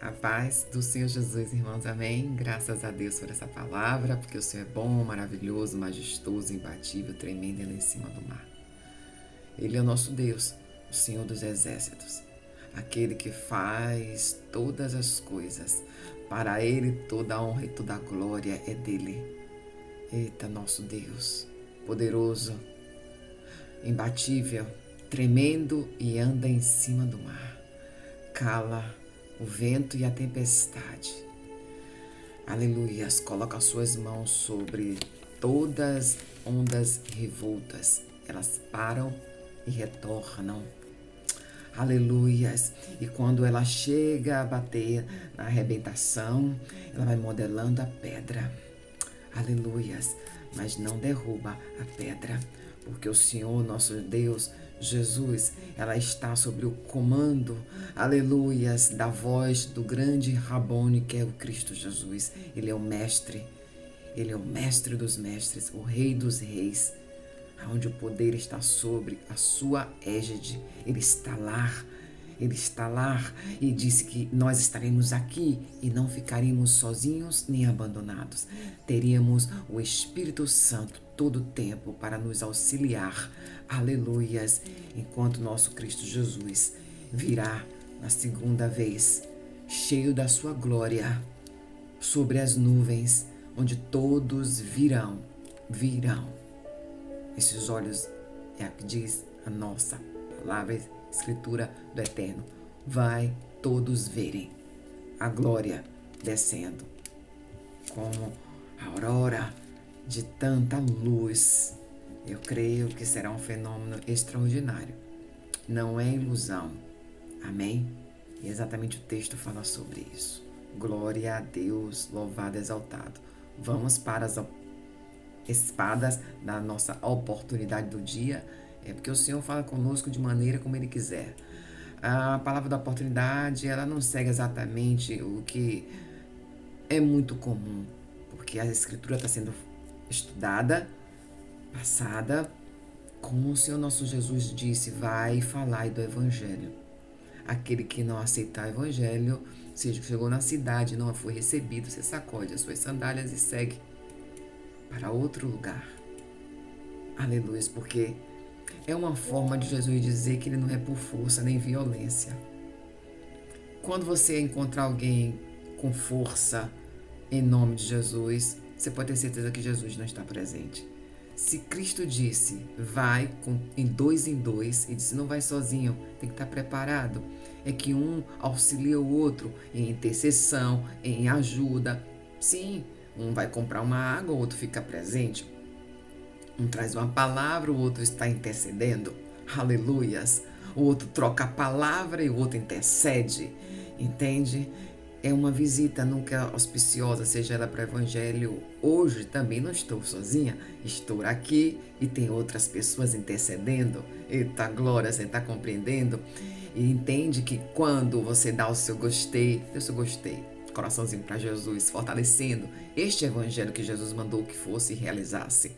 A paz do Senhor Jesus, irmãos, amém? Graças a Deus por essa palavra, porque o Senhor é bom, maravilhoso, majestoso, imbatível, tremendo Ele em cima do mar. Ele é o nosso Deus, o Senhor dos exércitos, aquele que faz todas as coisas. Para Ele toda a honra e toda a glória é dele. Eita, nosso Deus, poderoso, imbatível, tremendo e anda em cima do mar. Cala o vento e a tempestade. Aleluias, coloca as suas mãos sobre todas ondas revoltas. Elas param e retornam. Aleluias. E quando ela chega a bater na arrebentação, ela vai modelando a pedra. Aleluias. Mas não derruba a pedra, porque o Senhor, nosso Deus, Jesus, ela está sobre o comando, aleluias, da voz do grande Rabone, que é o Cristo Jesus. Ele é o mestre, ele é o mestre dos mestres, o rei dos reis, onde o poder está sobre a sua égide. Ele está lá e disse que nós estaremos aqui e não ficaremos sozinhos nem abandonados. Teríamos o Espírito Santo todo o tempo para nos auxiliar. Aleluias! Enquanto nosso Cristo Jesus virá na segunda vez, cheio da sua glória, sobre as nuvens, onde todos virão. Esses olhos é o que diz a nossa palavra, escritura do Eterno. Vai todos verem a glória descendo como a aurora de tanta luz. Eu creio que será um fenômeno extraordinário. Não é ilusão. Amém? E exatamente o texto fala sobre isso. Glória a Deus, louvado, exaltado. Vamos para as espadas da nossa oportunidade do dia, porque o Senhor fala conosco de maneira como Ele quiser. A palavra da oportunidade, ela não segue exatamente o que é muito comum, porque a Escritura está sendo estudada, passada, como o Senhor nosso Jesus disse, vai falar do Evangelho. Aquele que não aceitar o Evangelho, seja, chegou na cidade e não foi recebido, você sacode as suas sandálias e segue para outro lugar. Aleluia, porque é uma forma de Jesus dizer que ele não é por força nem violência. Quando você encontrar alguém com força em nome de Jesus, você pode ter certeza que Jesus não está presente. Se Cristo disse, vai em dois e disse, não vai sozinho, tem que estar preparado, é que um auxilia o outro em intercessão, em ajuda. Sim, um vai comprar uma água, o outro fica presente. Um traz uma palavra, o outro está intercedendo. Aleluias. O outro troca a palavra e o outro intercede. Entende? É uma visita nunca auspiciosa, seja ela para o Evangelho. Hoje também não estou sozinha. Estou aqui e tem outras pessoas intercedendo. Eita glória, você está compreendendo? E entende que quando você dá o seu gostei, coraçãozinho para Jesus, fortalecendo este evangelho que Jesus mandou que fosse e realizasse.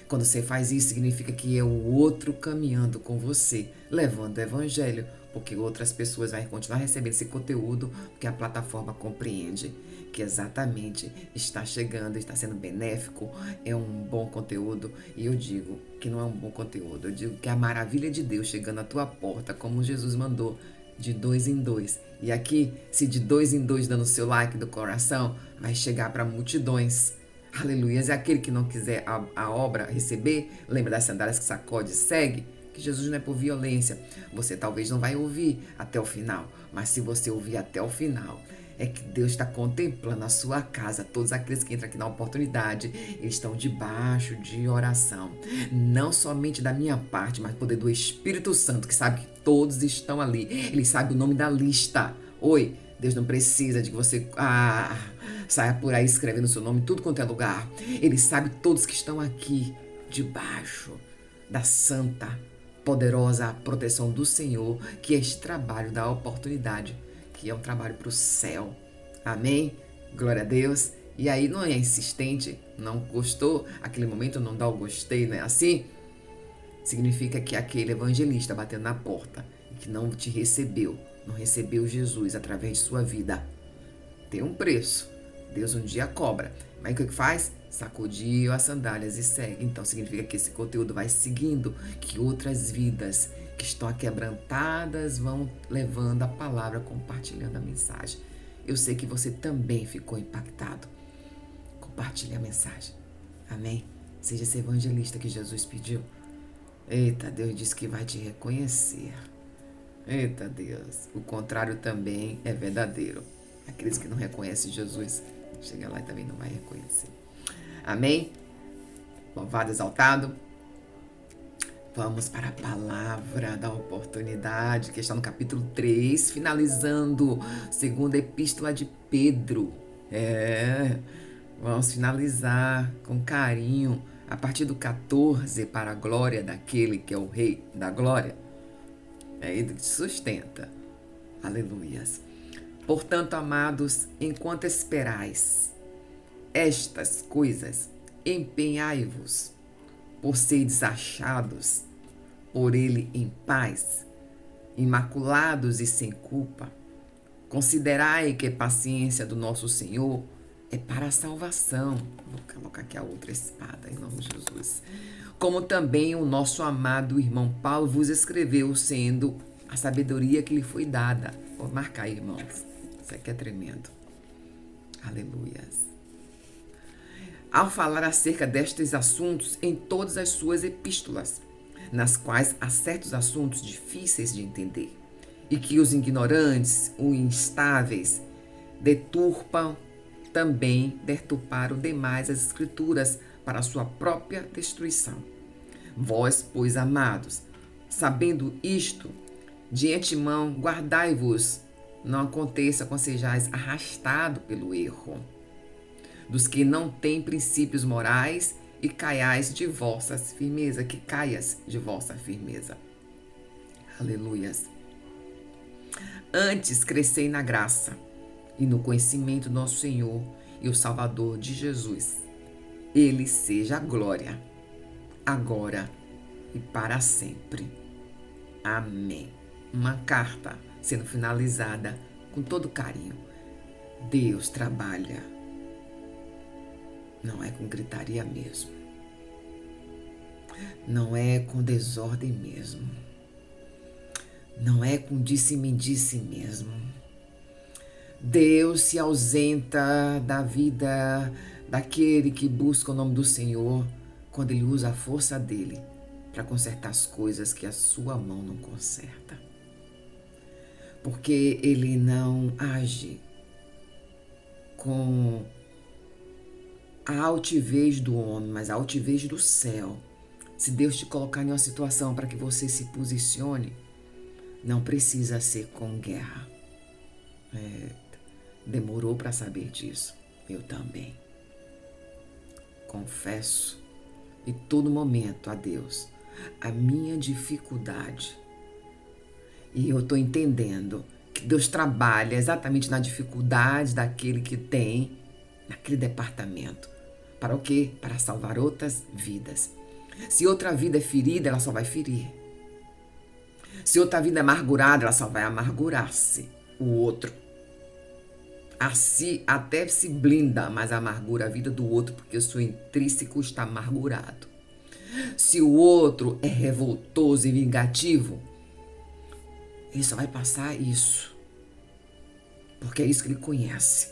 Quando você faz isso, significa que é o outro caminhando com você, levando o evangelho, porque outras pessoas vão continuar recebendo esse conteúdo, porque a plataforma compreende que exatamente está chegando, está sendo benéfico, é um bom conteúdo. E eu digo que não é um bom conteúdo, eu digo que é a maravilha de Deus chegando à tua porta, como Jesus mandou, de dois em dois. E aqui, se de dois em dois dando o seu like do coração, vai chegar para multidões. Aleluia. E aquele que não quiser a obra receber, lembra das sandálias que sacode e segue? Que Jesus não é por violência. Você talvez não vai ouvir até o final, mas se você ouvir até o final, é que Deus está contemplando a sua casa. Todos aqueles que entram aqui na oportunidade, eles estão debaixo de oração. Não somente da minha parte, mas poder do Espírito Santo, que sabe que todos estão ali. Ele sabe o nome da lista. Oi, Deus não precisa de que você saia por aí escrevendo seu nome em tudo quanto é lugar. Ele sabe todos que estão aqui, debaixo da santa, poderosa proteção do Senhor, que é este trabalho da oportunidade, que é um trabalho para o céu. Amém? Glória a Deus. E aí não é insistente, não gostou, aquele momento não dá o gostei, não é assim? Significa que aquele evangelista batendo na porta e que não te recebeu, não recebeu Jesus através de sua vida, Tem um preço. Deus um dia cobra. Mas o que faz? Sacudiu as sandálias e segue. Então significa que esse conteúdo vai seguindo, que outras vidas que estão aquebrantadas vão levando a palavra, compartilhando a mensagem. Eu sei que você também ficou impactado. Compartilhe a mensagem. Amém? Seja esse evangelista que Jesus pediu. Eita, Deus disse que vai te reconhecer. Eita, Deus. O contrário também é verdadeiro. Aqueles que não reconhecem Jesus, chega lá e também não vai reconhecer. Amém? Louvado, exaltado. Vamos para a palavra da oportunidade, que está no capítulo 3, finalizando a segunda epístola de Pedro. Vamos finalizar com carinho a partir do 14, para a glória daquele que é o Rei da glória. É ele que te sustenta. Aleluias. Portanto, amados, enquanto esperais estas coisas, empenhai-vos por seres achados por ele em paz, imaculados e sem culpa. Considerai que a paciência do nosso Senhor é para a salvação. Vou colocar aqui a outra espada, em nome de Jesus. Como também o nosso amado irmão Paulo vos escreveu, sendo a sabedoria que lhe foi dada. Vou marcar aí, irmãos. Isso aqui é tremendo. Aleluias. Ao falar acerca destes assuntos em todas as suas epístolas, nas quais há certos assuntos difíceis de entender, e que os ignorantes, os instáveis, deturparam demais as escrituras para a sua própria destruição. Vós, pois, amados, sabendo isto, de antemão guardai-vos, não aconteça quando sejais arrastado pelo erro dos que não têm princípios morais e caias de vossa firmeza, que caias de vossa firmeza. Aleluias. Antes crescei na graça e no conhecimento do nosso Senhor e o Salvador de Jesus. Ele seja a glória, agora e para sempre. Amém. Uma carta sendo finalizada com todo carinho. Deus trabalha. Não é com gritaria mesmo. Não é com desordem mesmo. Não é com disse-me-disse mesmo. Deus se ausenta da vida daquele que busca o nome do Senhor quando ele usa a força dele para consertar as coisas que a sua mão não conserta. Porque ele não age com a altivez do homem, mas a altivez do céu. Se Deus te colocar em uma situação para que você se posicione, não precisa ser com guerra. Demorou para saber disso. Eu também. Confesso em todo momento a Deus a minha dificuldade. E eu estou entendendo que Deus trabalha exatamente na dificuldade daquele que tem naquele departamento. Para o quê? Para salvar outras vidas. Se outra vida é ferida, ela só vai ferir. Se outra vida é amargurada, ela só vai amargurar-se. O outro. Assim até se blinda, mas amargura a vida do outro, porque o seu intrínseco está amargurado. Se o outro é revoltoso e vingativo, ele só vai passar isso. Porque é isso que ele conhece.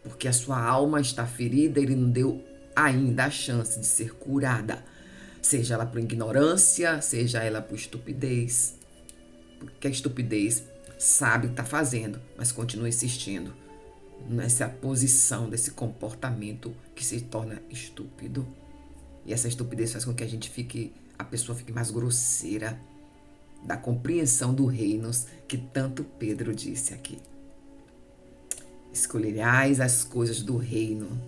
Porque a sua alma está ferida, ele não deu ainda a chance de ser curada. Seja ela por ignorância, seja ela por estupidez. Porque a estupidez sabe o que está fazendo, mas continua insistindo nessa posição, desse comportamento que se torna estúpido. E essa estupidez faz com que a pessoa fique mais grosseira, da compreensão do reino que tanto Pedro disse aqui. Escolherás as coisas do reino,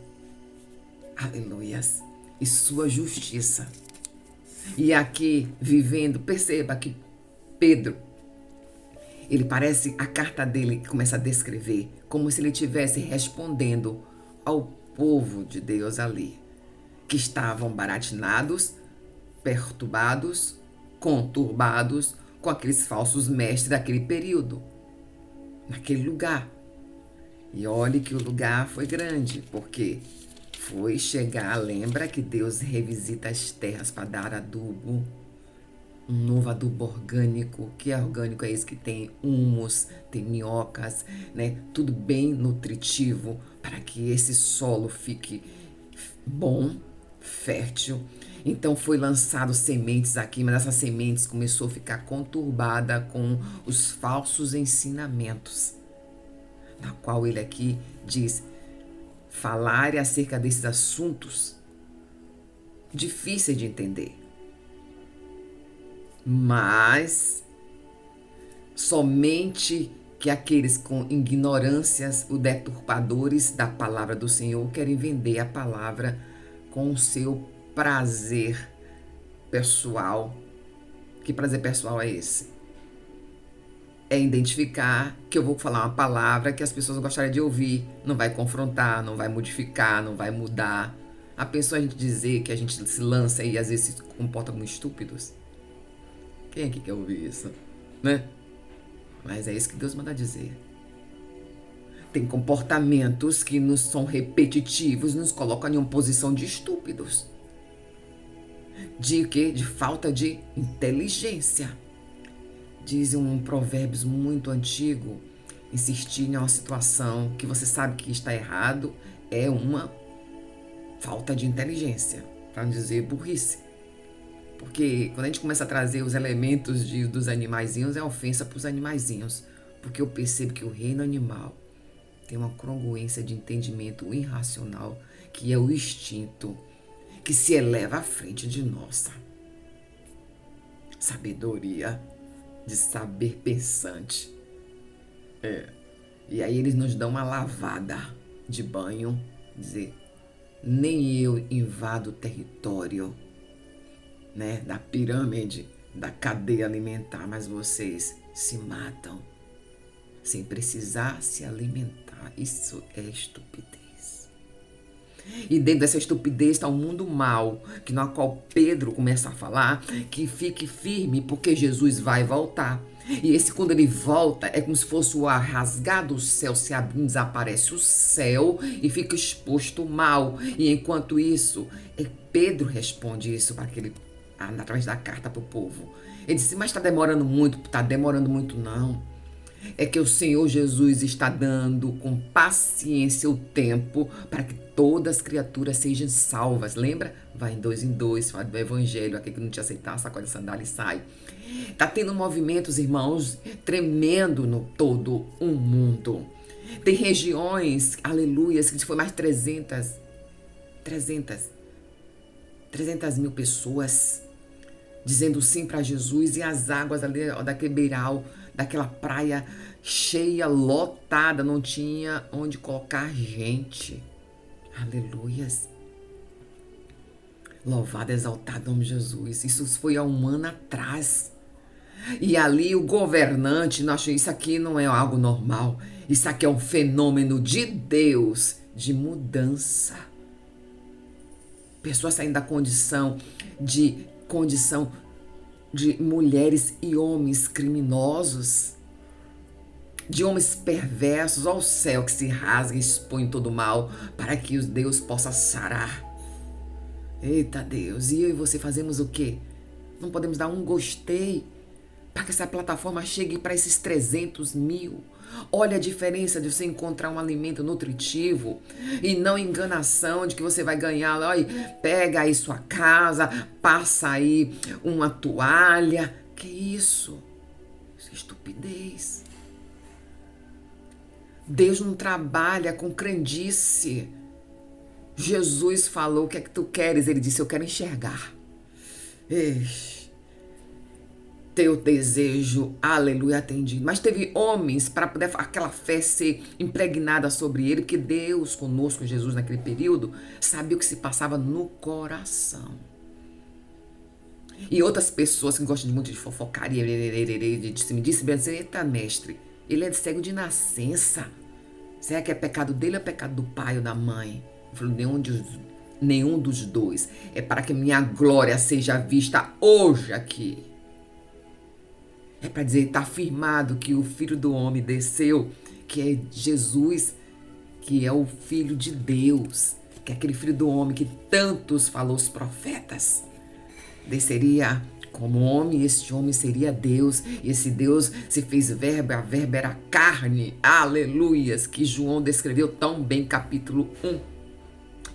aleluias, e sua justiça. E aqui, vivendo, perceba que Pedro, ele parece, a carta dele começa a descrever como se ele estivesse respondendo ao povo de Deus ali, que estavam baratinados, perturbados, conturbados com aqueles falsos mestres daquele período, naquele lugar. E olhe que o lugar foi grande, porque foi chegar, lembra que Deus revisita as terras para dar adubo, um novo adubo orgânico. Que é orgânico? É esse que tem humus, tem minhocas, né? Tudo bem nutritivo para que esse solo fique bom, fértil. Então foi lançado sementes aqui, mas essas sementes começou a ficar conturbada com os falsos ensinamentos, na qual ele aqui diz falar acerca desses assuntos difíceis de entender. Mas somente que aqueles com ignorâncias, os deturpadores da palavra do Senhor, querem vender a palavra com o seu prazer pessoal. Que prazer pessoal é esse? É identificar que eu vou falar uma palavra que as pessoas gostariam de ouvir. Não vai confrontar, não vai modificar, não vai mudar. A pessoa a gente dizer que a gente se lança e às vezes se comporta como estúpidos. Quem aqui quer ouvir isso? Né? Mas é isso que Deus manda dizer. Tem comportamentos que nos são repetitivos, nos colocam em uma posição de estúpidos. De quê? De falta de inteligência. Diz um provérbio muito antigo, insistir em uma situação que você sabe que está errado é uma falta de inteligência, para não dizer burrice. Porque quando a gente começa a trazer os elementos dos animaizinhos, é ofensa para os animaizinhos. Porque eu percebo que o reino animal tem uma congruência de entendimento irracional, que é o instinto, que se eleva à frente de nossa sabedoria, de saber pensante. E aí eles nos dão uma lavada de banho, dizer, nem eu invado o território, né, da pirâmide, da cadeia alimentar, mas vocês se matam sem precisar se alimentar. Isso é estupidez. E dentro dessa estupidez está o mundo mal, que na qual Pedro começa a falar que fique firme porque Jesus vai voltar. E esse, quando ele volta, é como se fosse o ar rasgado, o céu se abrindo, desaparece o céu e fica exposto o mal. E enquanto isso, Pedro responde isso para aquele, através da carta para o povo. Ele disse, mas está demorando muito. Está demorando muito não. É que o Senhor Jesus está dando com paciência o tempo para que todas as criaturas sejam salvas. Lembra? Vai em dois, fala do evangelho, aquele que não te aceitar, sacode a sandália e sai. Está tendo movimentos, irmãos, tremendo no todo o mundo. Tem regiões, aleluias, que foi mais 300 mil pessoas dizendo sim para Jesus, e as águas ali daquele beiral, daquela praia cheia, lotada, não tinha onde colocar gente. Aleluias. Louvado, exaltado o nome de Jesus. Isso foi há um ano atrás. E ali o governante, nossa, isso aqui não é algo normal. Isso aqui é um fenômeno de Deus, de mudança. Pessoas saindo da condição de mulheres e homens criminosos, de homens perversos, ao céu que se rasga e expõe todo o mal, para que Deus possa sarar. Eita Deus, e eu e você fazemos o quê? Não podemos dar um gostei para que essa plataforma chegue para esses 300 mil. Olha a diferença de você encontrar um alimento nutritivo e não enganação de que você vai ganhar. Olha, pega aí sua casa, passa aí uma toalha. Que isso? Isso é estupidez. Deus não trabalha com crendice. Jesus falou, o que é que tu queres? Ele disse, eu quero enxergar. Teu desejo, aleluia, atendido. Mas teve homens para poder aquela fé ser impregnada sobre ele, porque Deus conosco, Jesus naquele período, sabia o que se passava no coração. E outras pessoas que gostam muito de fofocaria, me disse, eita mestre, ele é cego de nascença. Será que é pecado dele ou é pecado do pai ou da mãe? Eu falei, nenhum dos dois. É para que minha glória seja vista hoje aqui. É para dizer, está afirmado que o Filho do Homem desceu, que é Jesus, que é o Filho de Deus, que é aquele Filho do homem que tantos falou os profetas. Desceria como homem, este homem seria Deus, e esse Deus se fez verbo, a verbo era carne, aleluias, que João descreveu tão bem, capítulo 1.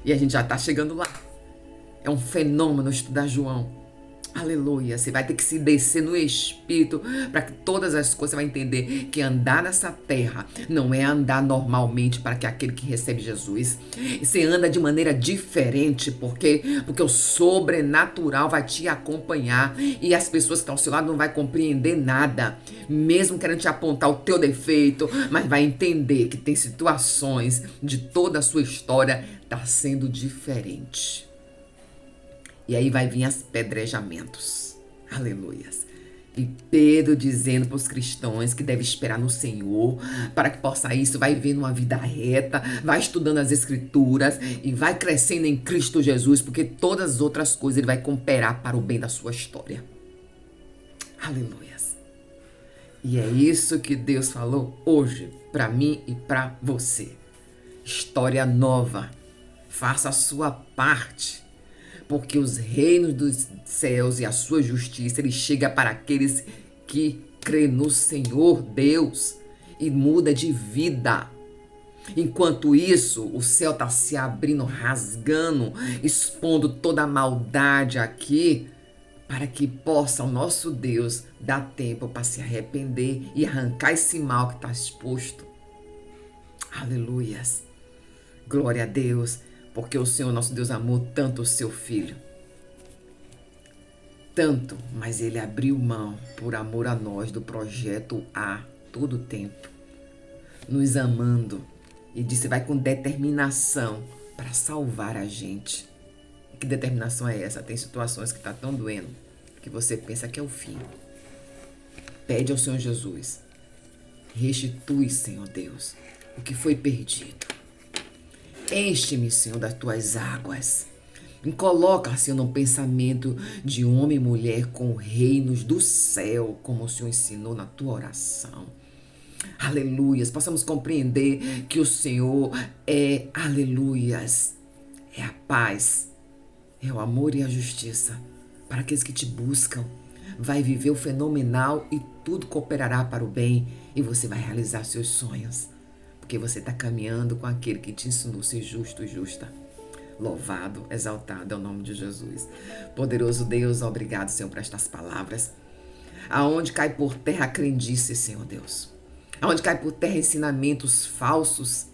E a gente já está chegando lá. É um fenômeno estudar João. Aleluia, você vai ter que se descer no Espírito para que todas as coisas você vai entender que andar nessa terra não é andar normalmente para que aquele que recebe Jesus. Você anda de maneira diferente, porque o sobrenatural vai te acompanhar e as pessoas que estão ao seu lado não vai compreender nada, mesmo querendo te apontar o teu defeito, mas vai entender que tem situações de toda a sua história tá sendo diferente. E aí vai vir as pedrejamentos. Aleluias. E Pedro dizendo para os cristãos que devem esperar no Senhor, para que possa isso, vai vendo uma vida reta, vai estudando as escrituras e vai crescendo em Cristo Jesus, porque todas as outras coisas ele vai cooperar para o bem da sua história. Aleluias. E é isso que Deus falou hoje para mim e para você. História nova. Faça a sua parte. Porque os reinos dos céus e a sua justiça, ele chega para aqueles que crê no Senhor Deus e muda de vida. Enquanto isso, o céu está se abrindo, rasgando, expondo toda a maldade aqui, para que possa o nosso Deus dar tempo para se arrepender e arrancar esse mal que está exposto. Aleluias. Glória a Deus. Porque o Senhor nosso Deus amou tanto o seu Filho. Tanto, mas ele abriu mão por amor a nós do projeto A todo o tempo. Nos amando. E disse, vai com determinação para salvar a gente. Que determinação é essa? Tem situações que tá tão doendo que você pensa que é o fim. Pede ao Senhor Jesus. Restitui, Senhor Deus, o que foi perdido. Enche-me, Senhor, das tuas águas. Me coloca, Senhor, no pensamento de homem e mulher com reinos do céu, como o Senhor ensinou na tua oração. Aleluias. Possamos compreender que o Senhor é, aleluias, é a paz, é o amor e a justiça. Para aqueles que te buscam, vai viver o fenomenal e tudo cooperará para o bem e você vai realizar seus sonhos. Porque você está caminhando com aquele que te ensinou a ser justo e justa. Louvado, exaltado é o nome de Jesus. Poderoso Deus, obrigado, Senhor, por estas palavras. Aonde cai por terra a crendice, Senhor Deus. Aonde cai por terra ensinamentos falsos,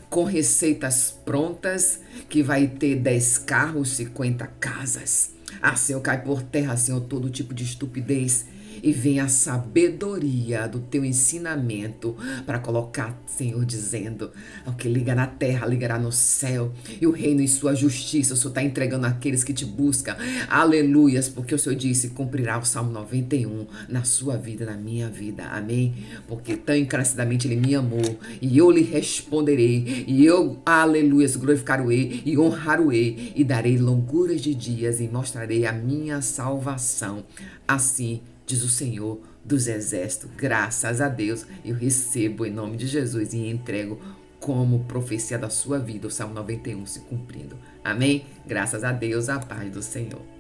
com receitas prontas, que vai ter 10 carros, 50 casas. Ah, Senhor, cai por terra, Senhor, todo tipo de estupidez. E vem a sabedoria do teu ensinamento para colocar, Senhor, dizendo: o que liga na terra, ligará no céu. E o reino e sua justiça, o Senhor está entregando àqueles que te buscam. Aleluias, porque o Senhor disse, cumprirá o Salmo 91 na sua vida, na minha vida. Amém? Porque tão encarecidamente Ele me amou e eu lhe responderei. E eu, aleluias, glorificar-o-ei e honrar-o-ei e darei longuras de dias e mostrarei a minha salvação. Assim diz o Senhor dos Exércitos. Graças a Deus, eu recebo em nome de Jesus e entrego como profecia da sua vida, o Salmo 91 se cumprindo. Amém? Graças a Deus, a paz do Senhor.